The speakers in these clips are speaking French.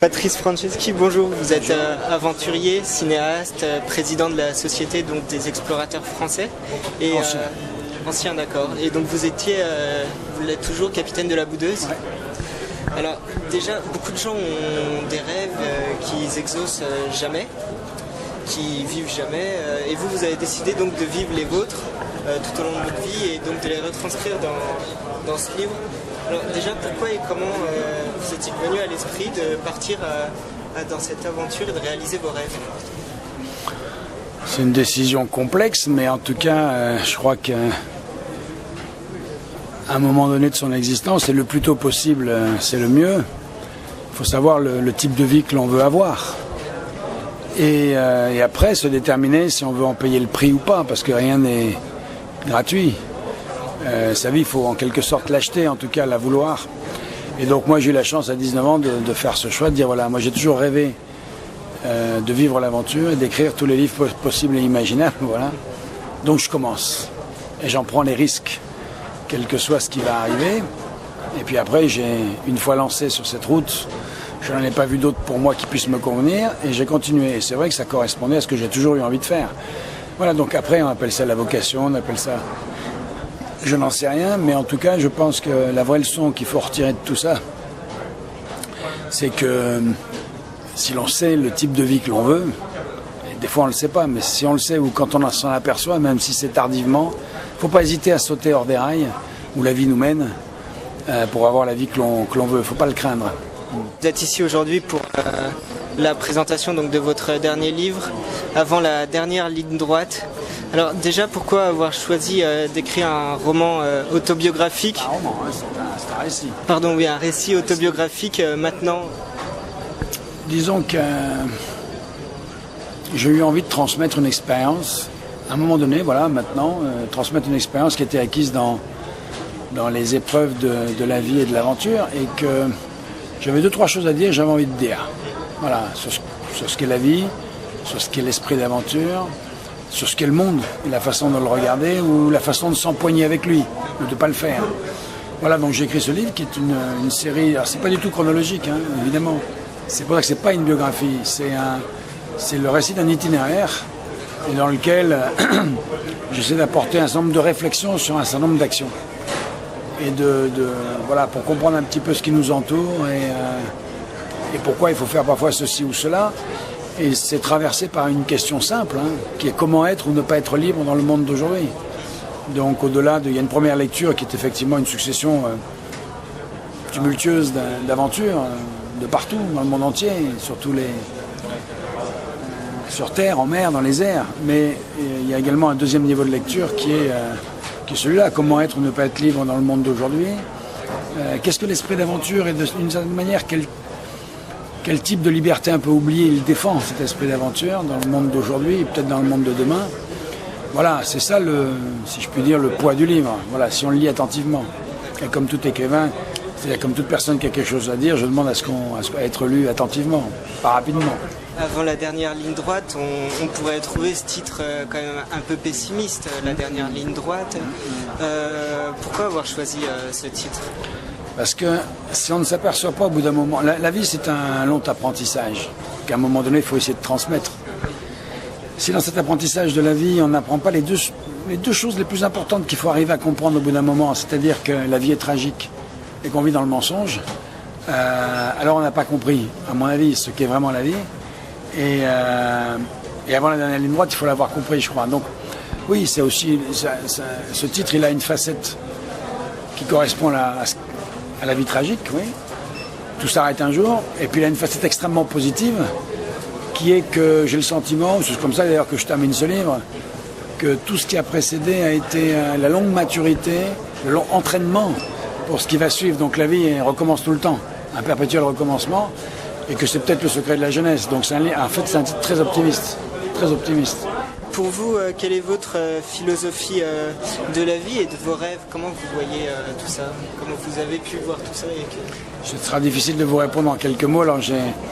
Patrice Franceschi, bonjour. Vous êtes aventurier, cinéaste, président de la Société donc, des explorateurs français. Et, ancien, d'accord. Et donc vous l'êtes toujours capitaine de la Boudeuse. Ouais. Alors déjà, beaucoup de gens ont des rêves qu'ils exaucent jamais, qui vivent jamais. Et vous avez décidé donc de vivre les vôtres tout au long de votre vie et donc de les retranscrire dans ce livre. Alors déjà, pourquoi et comment vous est-il venu à l'esprit de partir dans cette aventure et de réaliser vos rêves? C'est une décision complexe, mais en tout cas, je crois qu'à un moment donné de son existence, et le plus tôt possible, c'est le mieux. Il faut savoir le type de vie que l'on veut avoir. Et après, se déterminer si on veut en payer le prix ou pas, parce que rien n'est gratuit. Sa vie, il faut en quelque sorte l'acheter, en tout cas la vouloir. Et donc moi j'ai eu la chance à 19 ans de faire ce choix, de dire voilà, moi j'ai toujours rêvé de vivre l'aventure et d'écrire tous les livres possibles et imaginables, voilà. Donc je commence et j'en prends les risques, quel que soit ce qui va arriver. Et puis après, une fois lancé sur cette route, je n'en ai pas vu d'autres pour moi qui puissent me convenir et j'ai continué. Et c'est vrai que ça correspondait à ce que j'ai toujours eu envie de faire. Voilà, donc après on appelle ça la vocation, on appelle ça... Je n'en sais rien, mais en tout cas, je pense que la vraie leçon qu'il faut retirer de tout ça, c'est que si l'on sait le type de vie que l'on veut, et des fois on ne le sait pas, mais si on le sait ou quand on s'en aperçoit, même si c'est tardivement, il ne faut pas hésiter à sauter hors des rails où la vie nous mène pour avoir la vie que l'on veut. Il ne faut pas le craindre. Vous êtes ici aujourd'hui pour la présentation donc, de votre dernier livre, Avant la dernière ligne droite. Alors déjà, pourquoi avoir choisi d'écrire un roman autobiographique? Un roman, hein, c'est un récit. Pardon, oui, un récit autobiographique maintenant. Disons que j'ai eu envie de transmettre une expérience. À un moment donné, voilà, maintenant, transmettre une expérience qui était acquise dans les épreuves de la vie et de l'aventure, et que j'avais 2-3 choses à dire, j'avais envie de dire. Voilà, sur ce qu'est la vie, sur ce qu'est l'esprit d'aventure, sur ce qu'est le monde, et la façon de le regarder ou la façon de s'empoigner avec lui, ou de ne pas le faire. Voilà, donc j'ai écrit ce livre qui est une série, alors c'est pas du tout chronologique, hein, évidemment. C'est pour ça que c'est pas une biographie, c'est le récit d'un itinéraire et dans lequel j'essaie d'apporter un certain nombre de réflexions sur un certain nombre d'actions. Et voilà, pour comprendre un petit peu ce qui nous entoure et pourquoi il faut faire parfois ceci ou cela. Et c'est traversé par une question simple, hein, qui est comment être ou ne pas être libre dans le monde d'aujourd'hui. Donc au-delà il y a une première lecture qui est effectivement une succession tumultueuse d'aventures de partout, dans le monde entier, surtout sur terre, en mer, dans les airs. Mais il y a également un deuxième niveau de lecture qui est celui-là, comment être ou ne pas être libre dans le monde d'aujourd'hui. Qu'est-ce que l'esprit d'aventure et d'une certaine manière, quel type de liberté un peu oubliée il défend, cet esprit d'aventure, dans le monde d'aujourd'hui et peut-être dans le monde de demain. Voilà, c'est ça, si je puis dire, le poids du livre. Voilà, si on le lit attentivement. Et comme tout écrivain, c'est-à-dire comme toute personne qui a quelque chose à dire, je demande à être lu attentivement, pas rapidement. Avant la dernière ligne droite, on pourrait trouver ce titre quand même un peu pessimiste, la dernière ligne droite. Pourquoi avoir choisi ce titre ? Parce que si on ne s'aperçoit pas au bout d'un moment... La vie, c'est un long apprentissage qu'à un moment donné, il faut essayer de transmettre. Si dans cet apprentissage de la vie, on n'apprend pas les deux choses les plus importantes qu'il faut arriver à comprendre au bout d'un moment, c'est-à-dire que la vie est tragique et qu'on vit dans le mensonge, alors on n'a pas compris, à mon avis, ce qu'est vraiment la vie. Et avant la dernière ligne droite, il faut l'avoir compris, je crois. Donc oui, c'est aussi... ce titre, il a une facette qui correspond à la vie tragique, oui. Tout s'arrête un jour. Et puis il a une facette extrêmement positive, qui est que j'ai le sentiment, c'est comme ça d'ailleurs que je termine ce livre, que tout ce qui a précédé a été la longue maturité, le long entraînement pour ce qui va suivre. Donc la vie recommence tout le temps, un perpétuel recommencement, et que c'est peut-être le secret de la jeunesse. Donc en fait, c'est un titre très optimiste, très optimiste. Pour vous, quelle est votre philosophie de la vie et de vos rêves? Comment vous voyez tout ça? Comment vous avez pu voir tout ça Ce sera difficile de vous répondre en quelques mots. Alors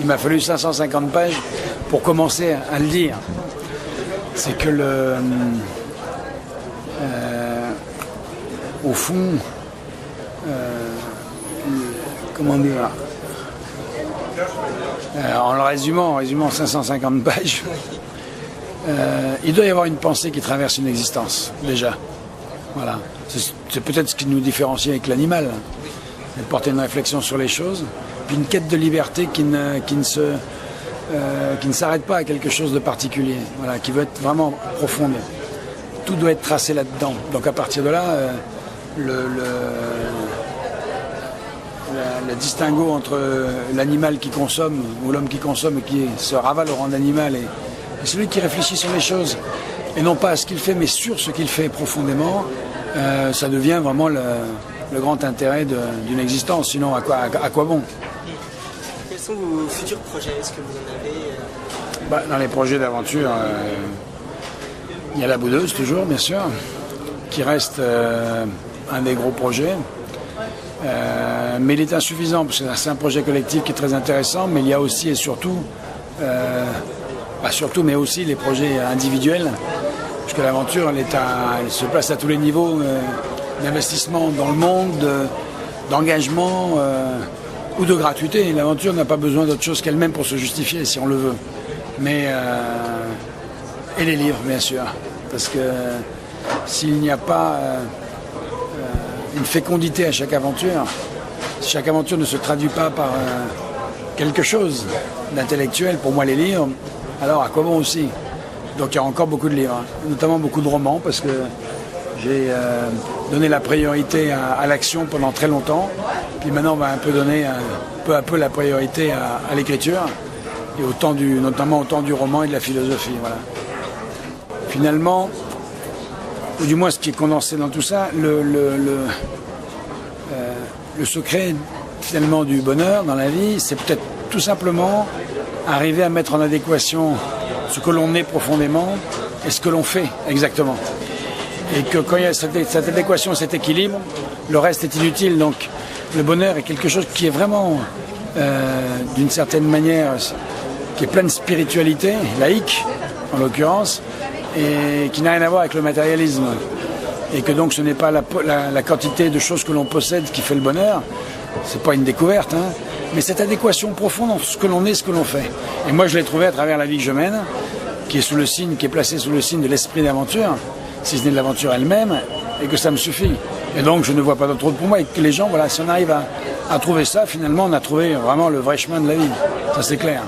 il m'a fallu 550 pages pour commencer à le dire. C'est que au fond, comment dire, En le résumant 550 pages, il doit y avoir une pensée qui traverse une existence, déjà. Voilà. C'est peut-être ce qui nous différencie avec l'animal, de porter une réflexion sur les choses, puis une quête de liberté qui ne s'arrête pas à quelque chose de particulier, voilà, qui veut être vraiment profonde. Tout doit être tracé là-dedans. Donc à partir de là, le distinguo entre l'animal qui consomme ou l'homme qui consomme et qui se ravale au rang d'animal et celui qui réfléchit sur les choses et non pas à ce qu'il fait mais sur ce qu'il fait profondément, ça devient vraiment le grand intérêt d'une existence. Sinon à quoi bon? Quels sont vos futurs projets? Est-ce que vous en avez Dans les projets d'aventure, il y a la Boudeuse toujours bien sûr, qui reste un des gros projets. Mais il est insuffisant parce que c'est un projet collectif qui est très intéressant, mais il y a aussi et surtout, mais aussi les projets individuels, puisque l'aventure elle se place à tous les niveaux d'investissement dans le monde, d'engagement ou de gratuité. L'aventure n'a pas besoin d'autre chose qu'elle-même pour se justifier si on le veut. Mais et les livres bien sûr, parce que s'il n'y a pas une fécondité à chaque aventure, si chaque aventure ne se traduit pas par quelque chose d'intellectuel, pour moi les livres, alors à quoi bon aussi? Donc il y a encore beaucoup de livres, notamment beaucoup de romans, parce que j'ai donné la priorité à l'action pendant très longtemps, puis maintenant on va un peu donner peu à peu la priorité à l'écriture, et notamment au temps du roman et de la philosophie. Voilà. Finalement, ou du moins ce qui est condensé dans tout ça, le secret finalement du bonheur dans la vie, c'est peut-être tout simplement arriver à mettre en adéquation ce que l'on est profondément et ce que l'on fait exactement. Et que quand il y a cette adéquation, cet équilibre, le reste est inutile. Donc le bonheur est quelque chose qui est vraiment, d'une certaine manière, qui est plein de spiritualité, laïque en l'occurrence, et qui n'a rien à voir avec le matérialisme. Et que donc ce n'est pas la quantité de choses que l'on possède qui fait le bonheur, c'est pas une découverte, hein, mais cette adéquation profonde entre ce que l'on est, ce que l'on fait. Et moi je l'ai trouvé à travers la vie que je mène, qui est placée sous le signe de l'esprit d'aventure, si ce n'est de l'aventure elle-même, et que ça me suffit. Et donc je ne vois pas d'autre route pour moi, et que les gens, voilà, si on arrive à trouver ça, finalement on a trouvé vraiment le vrai chemin de la vie, ça c'est clair.